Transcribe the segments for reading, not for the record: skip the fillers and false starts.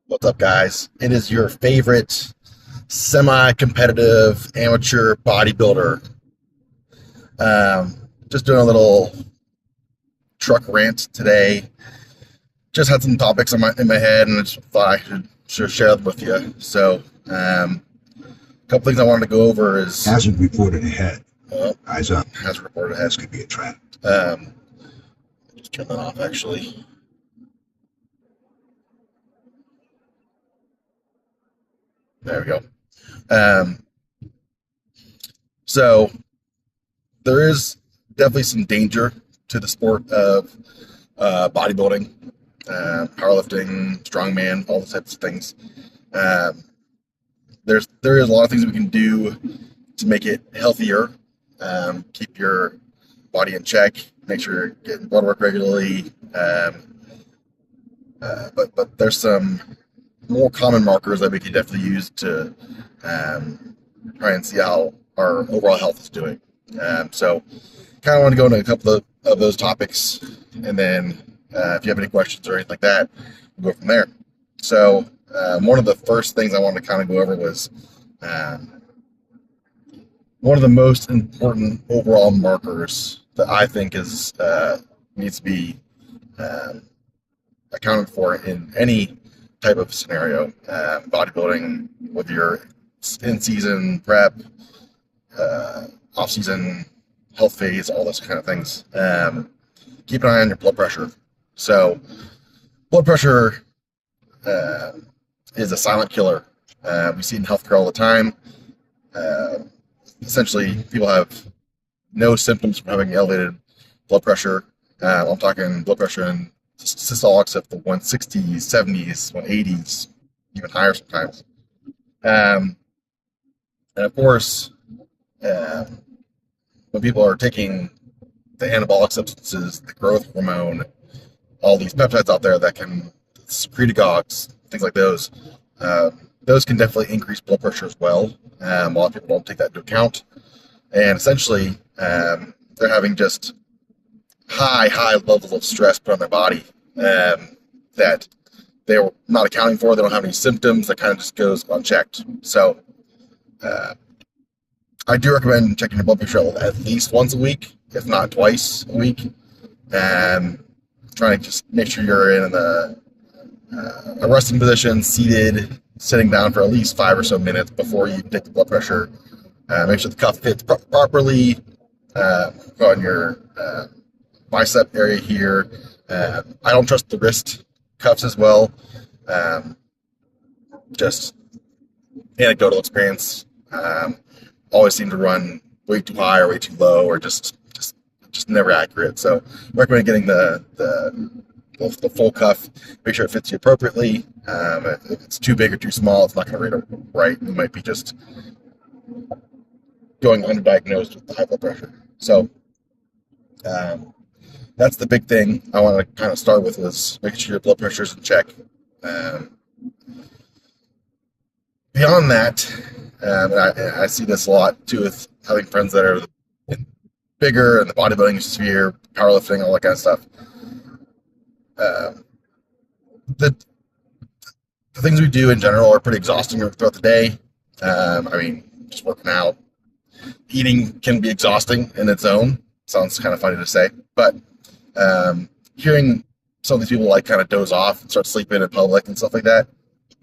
What's up, guys? It is your favorite semi-competitive amateur bodybuilder. Just doing a little truck rant today. Just had some topics in my head, and I just thought I should share them with you. So, a couple things I wanted to go over is Hazard reported ahead. Eyes up. hazard reported This ahead. could be a trap. Just turn that off, actually. There we go. Um, so there is definitely some danger to the sport of bodybuilding, powerlifting, strongman, all those types of things. Um, there is a lot of things we can do to make it healthier, keep your body in check, make sure you're getting blood work regularly. But there's some more common markers that we can definitely use to try and see how our overall health is doing. So kind of want to go into a couple of those topics, and then if you have any questions or anything like that, we'll go from there. So one of the first things I wanted to kind of go over was one of the most important overall markers that I think is needs to be accounted for in any type of scenario, bodybuilding, whether you're in season, prep, off season, health phase, all those kind of things. Keep an eye on your blood pressure. So, blood pressure is a silent killer. We see it in healthcare all the time. Essentially, people have no symptoms from having elevated blood pressure. I'm talking blood pressure in systolics of the 160s, 70s, 180s, even higher sometimes. And of course, when people are taking the anabolic substances, the growth hormone, all these peptides out there that can secretagogues, things like those can definitely increase blood pressure as well. A lot of people don't take that into account. And essentially, they're having just high levels of stress put on their body that they're not accounting for. They don't have any symptoms. That kind of just goes unchecked. So I do recommend checking your blood pressure at least once a week, if not twice a week. Trying to just make sure you're in a resting position, seated, sitting down for at least 5 or so minutes before you take the blood pressure. Make sure the cuff fits properly. Go on your bicep area here. I don't trust the wrist cuffs as well. Just anecdotal experience. Always seem to run way too high or way too low, or just never accurate. So recommend getting the full cuff. Make sure it fits you appropriately. If it's too big or too small, it's not going to rate it right. You might be just going underdiagnosed with the high blood pressure. So that's the big thing I want to kind of start with, is making sure your blood pressure is in check. Beyond that, and I see this a lot too with having friends that are bigger in the bodybuilding sphere, powerlifting, all that kind of stuff. The things we do in general are pretty exhausting throughout the day. Just working out, eating can be exhausting in its own. Sounds kind of funny to say, but hearing some of these people like kind of doze off and start sleeping in public and stuff like that,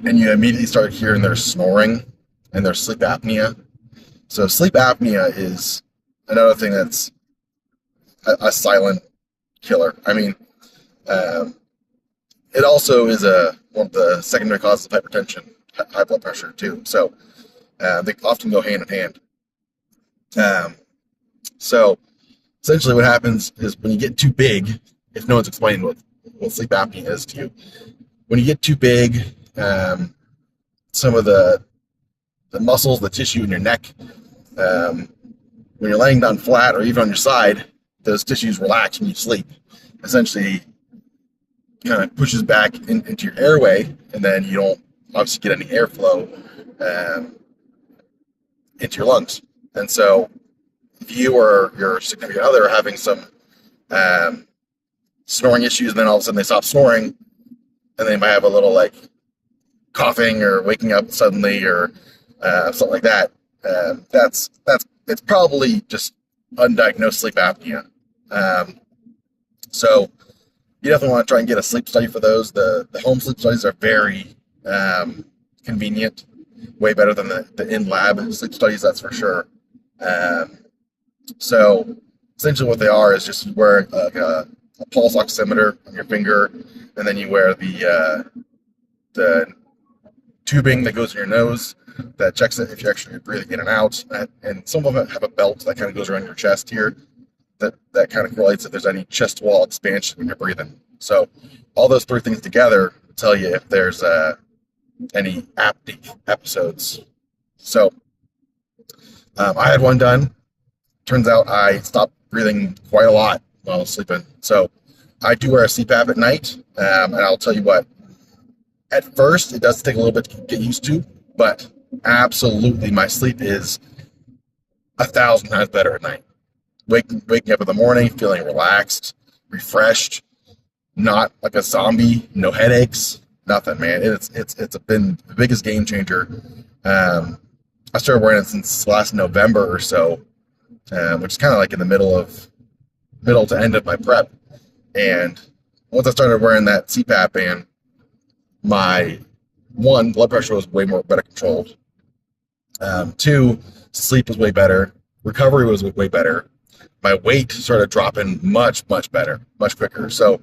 and you immediately start hearing their snoring and their sleep apnea. So sleep apnea is another thing that's a silent killer. It also is one of the secondary causes of hypertension, high blood pressure too. So they often go hand in hand. So essentially what happens is when you get too big, if no one's explaining what sleep apnea is to you, when you get too big, some of the muscles, the tissue in your neck, when you're laying down flat or even on your side, those tissues relax when you sleep. Essentially, kind of pushes back into your airway, and then you don't obviously get any airflow into your lungs. And so if you or your significant other are having some snoring issues, and then all of a sudden they stop snoring, and they might have a little like coughing or waking up suddenly or something like that, it's probably just undiagnosed sleep apnea. So you definitely want to try and get a sleep study for those. The home sleep studies are very convenient, way better than the in-lab sleep studies, that's for sure. So essentially what they are is just you wear a pulse oximeter on your finger, and then you wear the tubing that goes in your nose that checks it if you're actually breathing in and out. And some of them have a belt that kind of goes around your chest here that kind of correlates if there's any chest wall expansion when you're breathing. So all those three things together tell you if there's any apneic episodes. So I had one done. Turns out I stopped breathing quite a lot while I was sleeping. So I do wear a CPAP at night, and I'll tell you what, at first it does take a little bit to get used to, but absolutely my sleep is 1,000 times better at night. Waking up in the morning, feeling relaxed, refreshed, not like a zombie, no headaches, nothing, man. It's been the biggest game changer. I started wearing it since last November or so, which is kind of like in the middle to end of my prep. And once I started wearing that CPAP band, my blood pressure was better controlled. 2, sleep was way better. Recovery was way better. My weight started dropping much better, much quicker. So,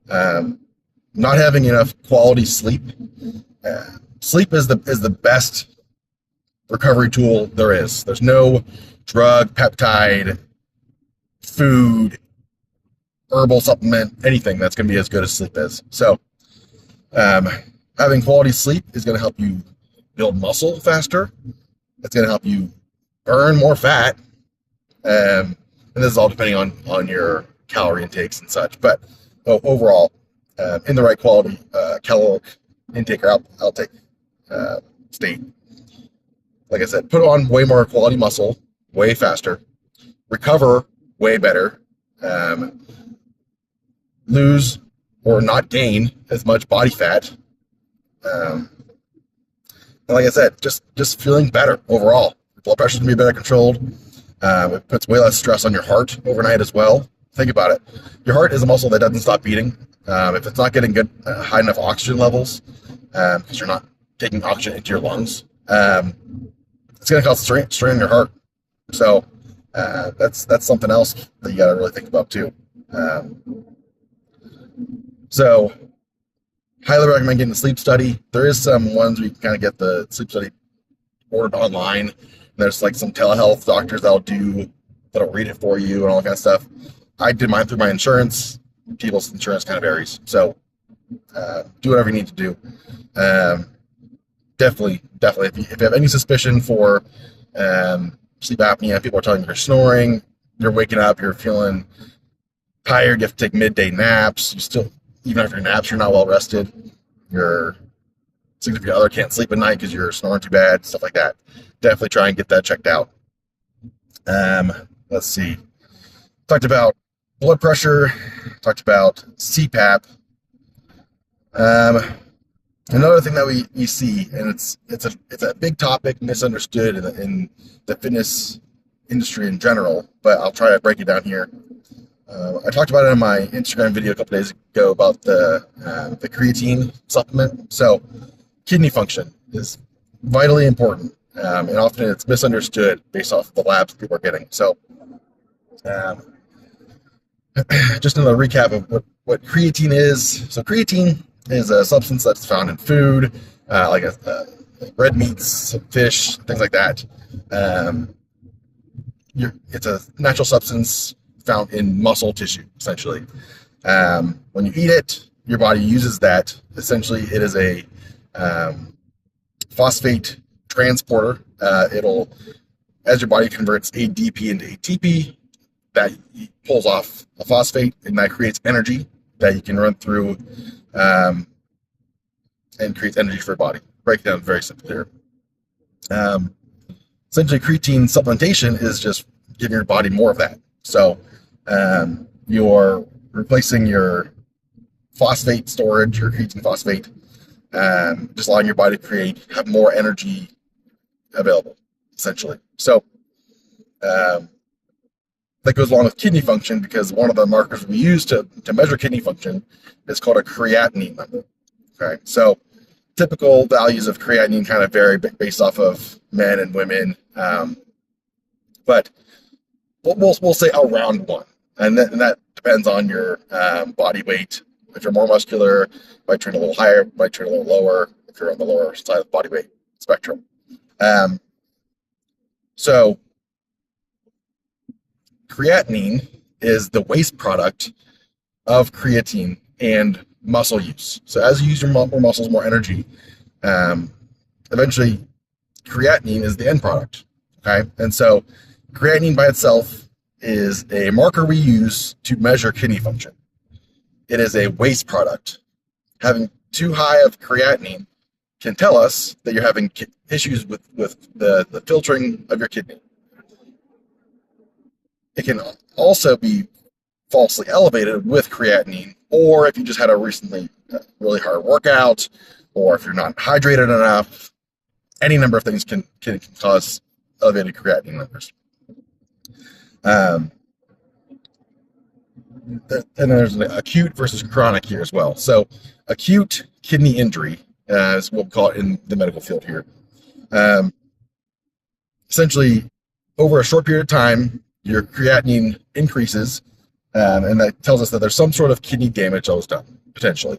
not having enough quality sleep. Sleep is the best recovery tool there is. There's no drug, peptide, food, herbal supplement, anything that's going to be as good as sleep is. So, having quality sleep is going to help you build muscle faster. It's going to help you burn more fat. And this is all depending on your calorie intakes and such. But overall, in the right quality caloric intake or outtake state, like I said, put on way more quality muscle, way faster, recover way better, lose or not gain as much body fat. And like I said, just feeling better overall. Blood pressure can be better controlled. It puts way less stress on your heart overnight as well. Think about it. Your heart is a muscle that doesn't stop beating. If it's not getting good, high enough oxygen levels, because you're not taking oxygen into your lungs, it's going to cause strain on your heart. So that's something else that you got to really think about too. So highly recommend getting a sleep study. There is some ones where you can kind of get the sleep study ordered online. There's like some telehealth doctors that'll read it for you and all that kind of stuff. I did mine through my insurance. People's insurance kind of varies. So do whatever you need to do. Definitely, if you have any suspicion for sleep apnea, people are telling you you're snoring, you're waking up, you're feeling tired, you have to take midday naps, even after your naps, you're not well rested, your significant other can't sleep at night because you're snoring too bad, stuff like that. Definitely try and get that checked out. Let's see. Talked about blood pressure, talked about CPAP. Another thing that we see, and it's a big topic, misunderstood in the fitness industry in general, but I'll try to break it down here. I talked about it in my Instagram video a couple days ago about the creatine supplement. So kidney function is vitally important, and often it's misunderstood based off of the labs people are getting. So just another recap of what creatine is. So creatine is a substance that's found in food, like red meats, fish, things like that. It's a natural substance found in muscle tissue, essentially. When you eat it, your body uses that. Essentially, it is a phosphate transporter. As your body converts ADP into ATP, that pulls off a phosphate, and that creates energy that you can run through and creates energy for your body. Break it down very simply here. Essentially, creatine supplementation is just giving your body more of that. So you're replacing your phosphate storage, your creatine phosphate, just allowing your body to have more energy available, essentially. So that goes along with kidney function, because one of the markers we use to measure kidney function is called a creatinine number. Okay, so typical values of creatinine kind of vary based off of men and women, but we'll say around 1, and that depends on your body weight. If you're more muscular, might trend a little higher, might trend a little lower if you're on the lower side of the body weight spectrum. So creatinine is the waste product of creatine and muscle use. So as you use your more muscles, more energy, eventually creatinine is the end product. Okay, and so creatinine by itself is a marker we use to measure kidney function. It is a waste product. Having too high of creatinine can tell us that you're having issues with the filtering of your kidney. It can also be falsely elevated with creatinine, or if you just had a recently really hard workout, or if you're not hydrated enough. Any number of things can cause elevated creatinine numbers. And then there's an acute versus chronic here as well. So acute kidney injury, as we'll call it in the medical field here. Essentially, over a short period of time, your creatinine increases, and that tells us that there's some sort of kidney damage that was done, potentially.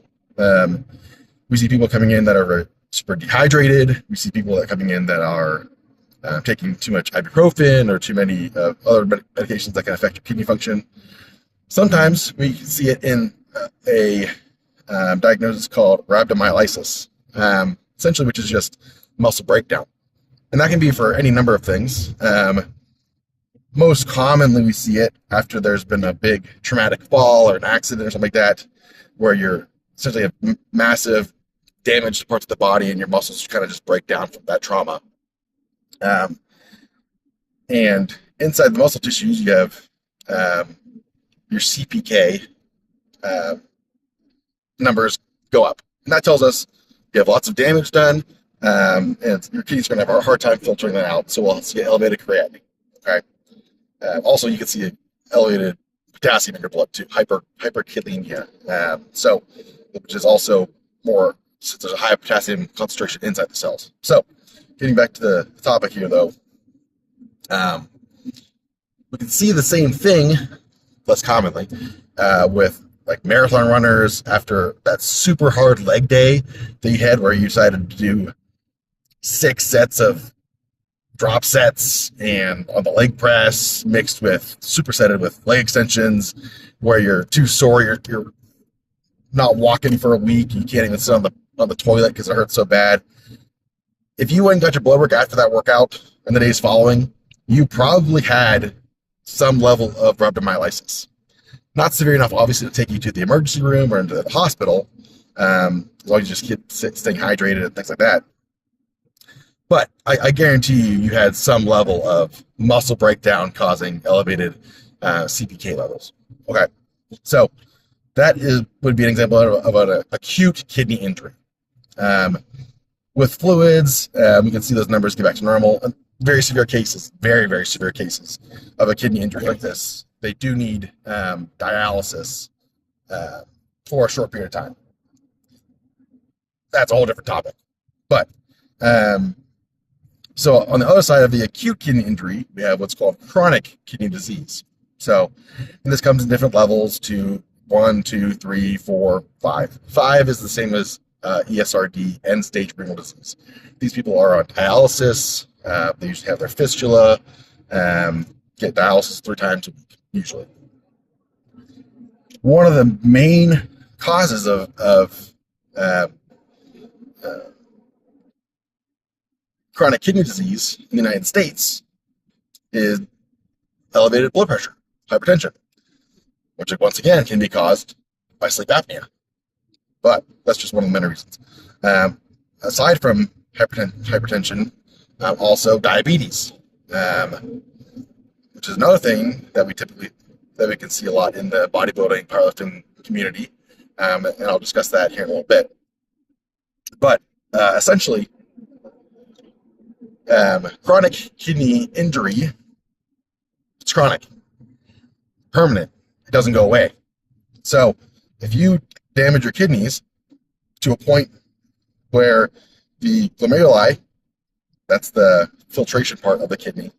We see people coming in that are very super dehydrated. We see people that are coming in that are taking too much ibuprofen or too many other medications that can affect your kidney function. Sometimes we see it in a diagnosis called rhabdomyolysis, essentially, which is just muscle breakdown. And that can be for any number of things. Most commonly, we see it after there's been a big traumatic fall or an accident or something like that, where you're essentially have massive damage to parts of the body and your muscles kind of just break down from that trauma. And inside the muscle tissues, you have your CPK numbers go up. And that tells us you have lots of damage done, and your kidneys are going to have a hard time filtering that out, so we'll see elevated creatinine. Okay. Also, you can see elevated potassium in your blood too, hyperkalemia. So, which is also more, since there's a high potassium concentration inside the cells. So, getting back to the topic here, though, we can see the same thing, less commonly, with like marathon runners after that super hard leg day that you had, where you decided to do 6 sets of drop sets and on the leg press mixed with supersetted with leg extensions, where you're too sore, you're not walking for a week, you can't even sit on the toilet because it hurts so bad. If you went and got your blood work after that workout and the days following, you probably had some level of rhabdomyolysis. Not severe enough, obviously, to take you to the emergency room or into the hospital, as long as you just keep staying hydrated and things like that. But I guarantee you had some level of muscle breakdown causing elevated CPK levels. Okay, so that would be an example of an acute kidney injury. With fluids, we can see those numbers get back to normal. Very severe cases, very, very severe cases of a kidney injury like this, they do need dialysis for a short period of time. That's a whole different topic. But so on the other side of the acute kidney injury, we have what's called chronic kidney disease. So, and this comes in different levels to 1, 2, 3, 4, 5. 5 is the same as ESRD, end-stage renal disease. These people are on dialysis. They usually have their fistula, get dialysis 3 times a week, usually. One of the main causes of chronic kidney disease in the United States is elevated blood pressure, hypertension, which once again can be caused by sleep apnea. But that's just one of the many reasons. Aside from hypertension, also diabetes, which is another thing that we can see a lot in the bodybuilding, powerlifting community, and I'll discuss that here in a little bit. But essentially, chronic kidney injury, it's chronic, permanent. It doesn't go away. So if you damage your kidneys to a point where the glomeruli, that's the filtration part of the kidney,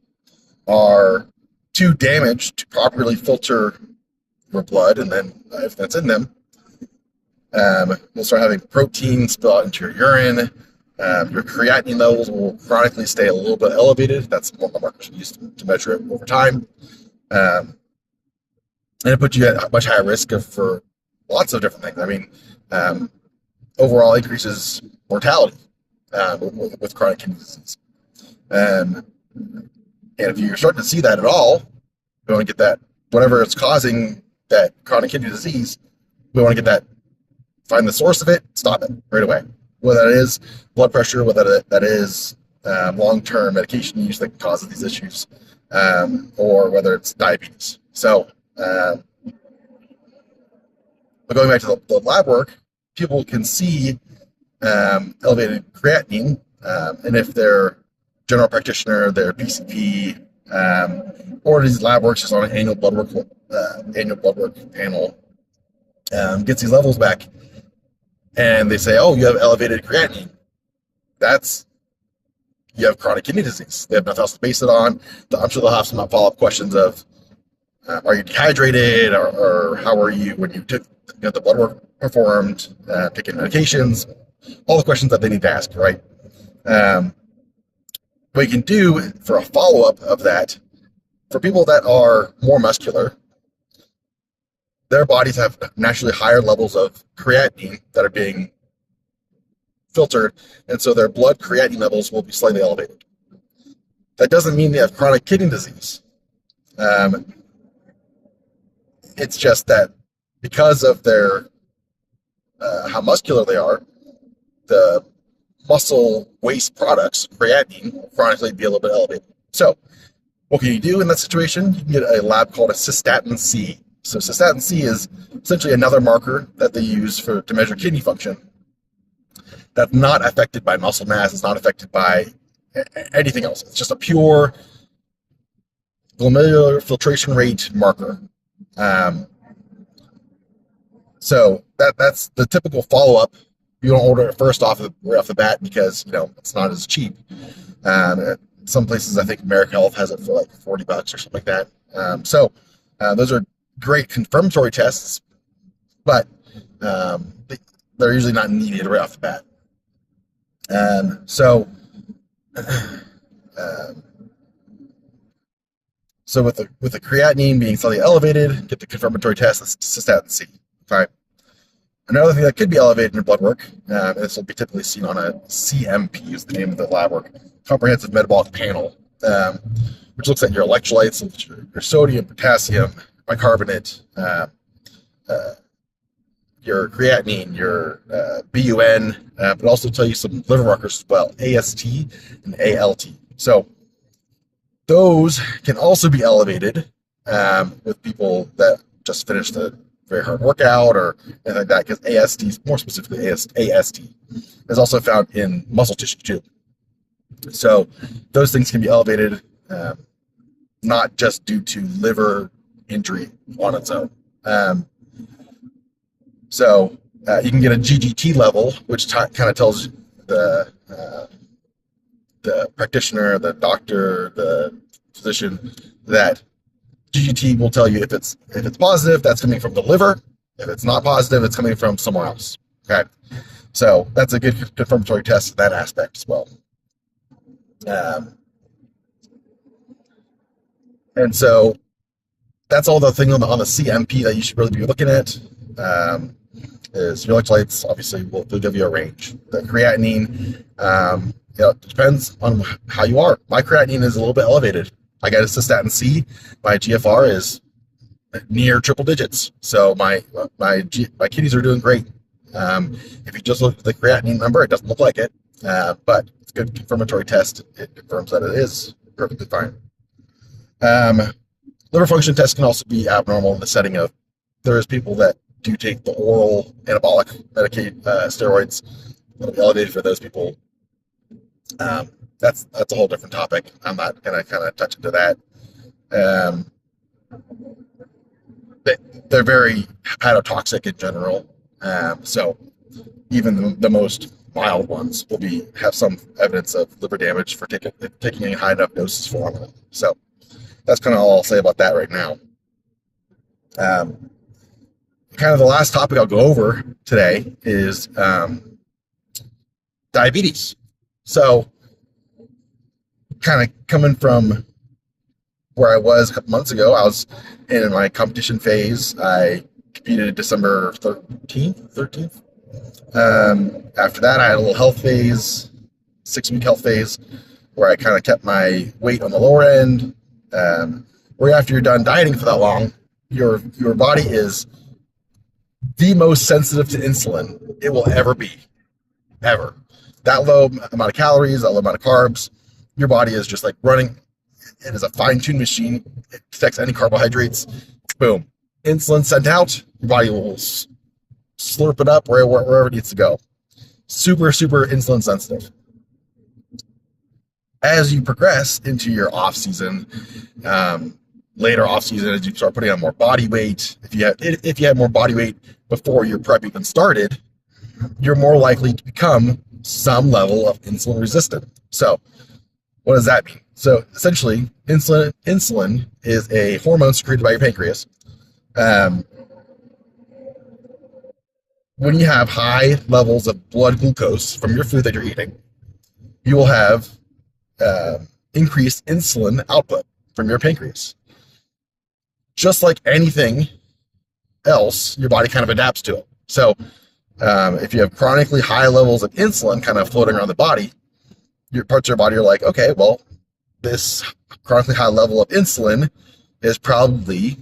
are too damaged to properly filter your blood, and then if that's in them, you'll start having protein spill out into your urine. Your creatinine levels will chronically stay a little bit elevated. That's one of the markers we use to measure it over time. And it puts you at much higher risk for lots of different things. I mean, overall increases mortality with chronic kidney disease. And if you're starting to see that at all, we want to get that, whatever it's causing that chronic kidney disease, we want to get that, find the source of it, stop it right away. Whether that is blood pressure, whether that is long-term medication use that causes these issues, or whether it's diabetes. So, but going back to the lab work, people can see elevated creatinine, and if they're general practitioner, their PCP, or these lab works just on an annual blood work panel, gets these levels back, and they say, "Oh, you have elevated creatinine. You have chronic kidney disease." They have nothing else to base it on. I'm sure they'll have some follow-up questions of, "Are you dehydrated, or how are you when you took the blood work performed, taking medications?" All the questions that they need to ask, right? What you can do for a follow-up of that, for people that are more muscular, their bodies have naturally higher levels of creatinine that are being filtered, and so their blood creatinine levels will be slightly elevated. That doesn't mean they have chronic kidney disease. It's just that because of their how muscular they are, the muscle waste products, creatinine, will chronically be a little bit elevated. So what can you do in that situation? You can get a lab called a cystatin C. So cystatin C is essentially another marker that they use to measure kidney function. That's not affected by muscle mass. It's not affected by anything else. It's just a pure glomerular filtration rate marker. So that's the typical follow-up. You don't order it right off the bat because it's not as cheap. Some places, I think American Health has it for like $40 or something like that. So those are great confirmatory tests, but they're usually not needed right off the bat. So with the creatinine being slightly elevated, get the confirmatory test, that's cystatin C. Okay. Another thing that could be elevated in your blood work, this will be typically seen on a CMP, is the name of the lab work, comprehensive metabolic panel, which looks at your electrolytes, your sodium, potassium, bicarbonate, your creatinine, your BUN, but also tell you some liver markers as well, AST and ALT. So those can also be elevated with people that just finished a very hard workout or anything like that, because AST, more specifically AST, is also found in muscle tissue too. So those things can be elevated, not just due to liver injury on its own. So you can get a GGT level, which kind of tells the practitioner, the doctor, the physician, that GGT will tell you if it's positive, that's coming from the liver. If it's not positive, it's coming from somewhere else. Okay, so that's a good confirmatory test in that aspect as well. And so that's all the thing on the CMP that you should really be looking at. Is your electrolytes obviously will give you a range. The creatinine, it depends on how you are. My creatinine is a little bit elevated. I got a cystatin C. My GFR is near triple digits. So my kidneys are doing great. If you just look at the creatinine number, it doesn't look like it, but it's a good confirmatory test. It confirms that it is perfectly fine. Liver function tests can also be abnormal in the setting of, there's people that do take the oral anabolic steroids elevated for those people. That's a whole different topic. I'm not gonna kind of touch into that. Um, they're very hepatotoxic in general. So even the most mild ones will have some evidence of liver damage for taking a high enough doses for them. So that's kind of all I'll say about that right now. Kind of the last topic I'll go over today is diabetes. So kind of coming from where I was a couple months ago, I was in my competition phase. I competed December 13th. After that, I had a little health phase, 6-week health phase, where I kind of kept my weight on the lower end. Where after you're done dieting for that long, your body is the most sensitive to insulin it will ever be, ever. That low amount of calories, that low amount of carbs, your body is just like running. It is a fine-tuned machine. It detects any carbohydrates. Boom. Insulin sent out, your body will slurp it up wherever it needs to go. Super, super insulin sensitive. As you progress into your off season, later off season, as you start putting on more body weight, if you had more body weight before your prep even started, you're more likely to become some level of insulin resistant. So what does that mean? So essentially, insulin is a hormone secreted by your pancreas. When you have high levels of blood glucose from your food that you're eating, you will have increased insulin output from your pancreas. Just like anything else, your body kind of adapts to it. So if you have chronically high levels of insulin kind of floating around the body, your parts of your body are like, okay, well, this chronically high level of insulin is probably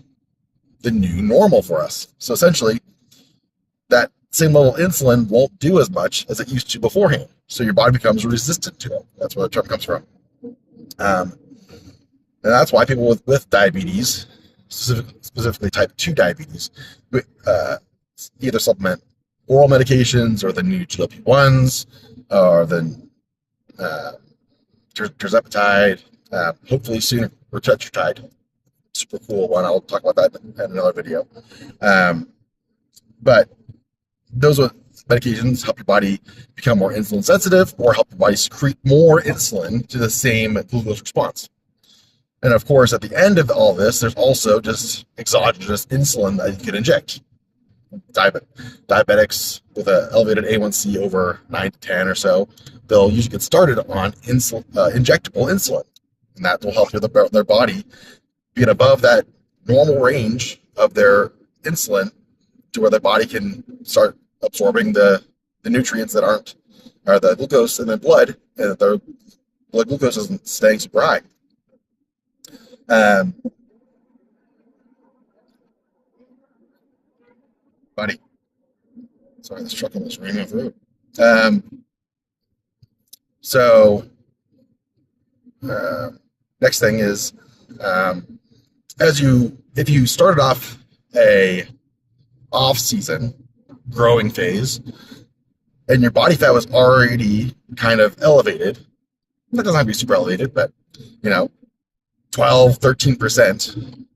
the new normal for us. So essentially, that same level of insulin won't do as much as it used to beforehand. So your body becomes resistant to it. That's where the term comes from. And that's why people with diabetes, specifically type 2 diabetes, either supplement oral medications or the new GLP-1s or the tirzepatide, hopefully soon retatrutide. Super cool one. I'll talk about that in another video. But those medications help your body become more insulin sensitive or help your body secrete more insulin to the same glucose response. And of course, at the end of all this, there's also just exogenous insulin that you can inject. Diabetics with an elevated A1C over 9 to 10 or so, they'll usually get started on injectable insulin. And that will help their body get above that normal range of their insulin to where their body can start absorbing the nutrients that aren't, or the glucose in their blood, and their blood glucose isn't staying super high. Buddy, sorry, this truck almost ran off the road. Next thing is, if you started off a off-season growing phase and your body fat was already kind of elevated, that doesn't have to be super elevated, but 12, 13%.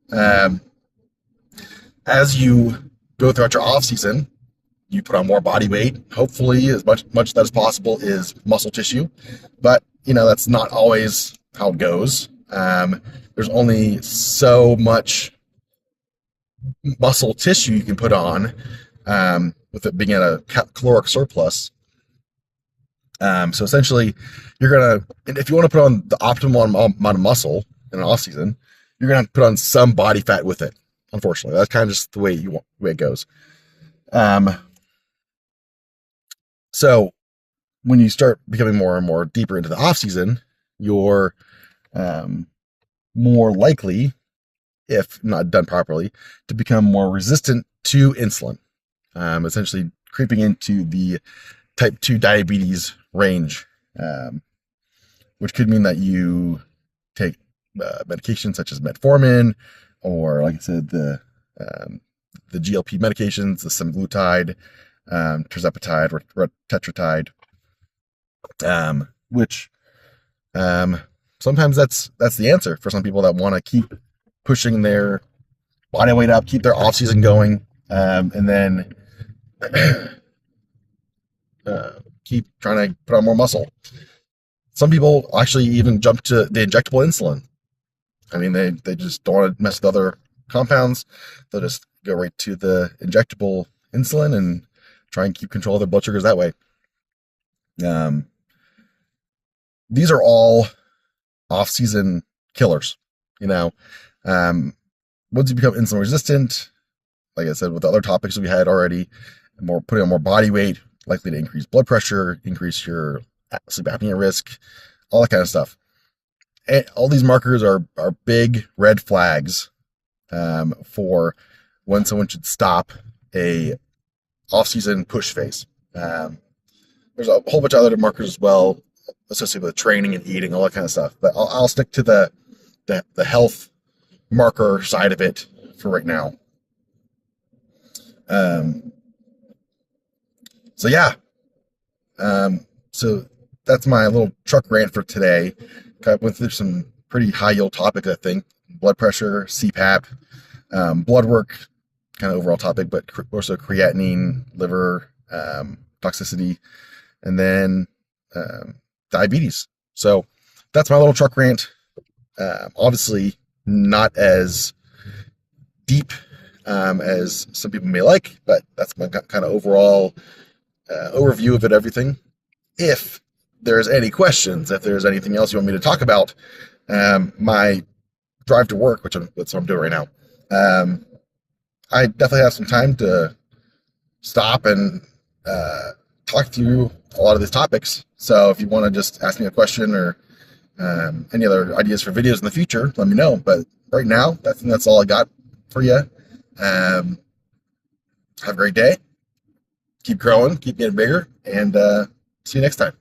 As you go throughout your off season, you put on more body weight. Hopefully, as much of that as possible is muscle tissue, but that's not always how it goes. There's only so much muscle tissue you can put on with it being at a caloric surplus. So essentially, if you want to put on the optimal amount of muscle in an off season, you're gonna have to put on some body fat with it. Unfortunately, that's kind of just the way it goes. So when you start becoming more and more deeper into the off season, you're more likely, if not done properly, to become more resistant to insulin. Essentially creeping into the type 2 diabetes range, which could mean that you take medications such as metformin, or like I said, the GLP medications, the semaglutide, tirzepatide, or tetrutide, which sometimes that's the answer for some people that want to keep pushing their body weight up, keep their off season going, and then keep trying to put on more muscle. Some people actually even jump to the injectable insulin. I mean, they just don't want to mess with other compounds. They'll just go right to the injectable insulin and try and keep control of their blood sugars that way. These are all off-season killers. Once you become insulin resistant, like I said, with the other topics we had already, putting on more body weight, likely to increase blood pressure, increase your sleep apnea risk, all that kind of stuff. And all these markers are big red flags for when someone should stop a off-season push phase. There's a whole bunch of other markers as well associated with training and eating, all that kind of stuff. But I'll stick to the health marker side of it for right now. So that's my little truck rant for today. I went through some pretty high yield topics, I think. Blood pressure, CPAP, blood work, kind of overall topic, but also creatinine, liver, toxicity, and then diabetes. So that's my little truck rant. Obviously not as deep as some people may like, but that's my kind of overall overview of everything. If there's any questions, if there's anything else you want me to talk about, my drive to work, that's what I'm doing right now, I definitely have some time to stop and talk through a lot of these topics. So if you want to just ask me a question or any other ideas for videos in the future, let me know. But right now, that's all I got for you. Have a great day. Keep growing, keep getting bigger, and see you next time.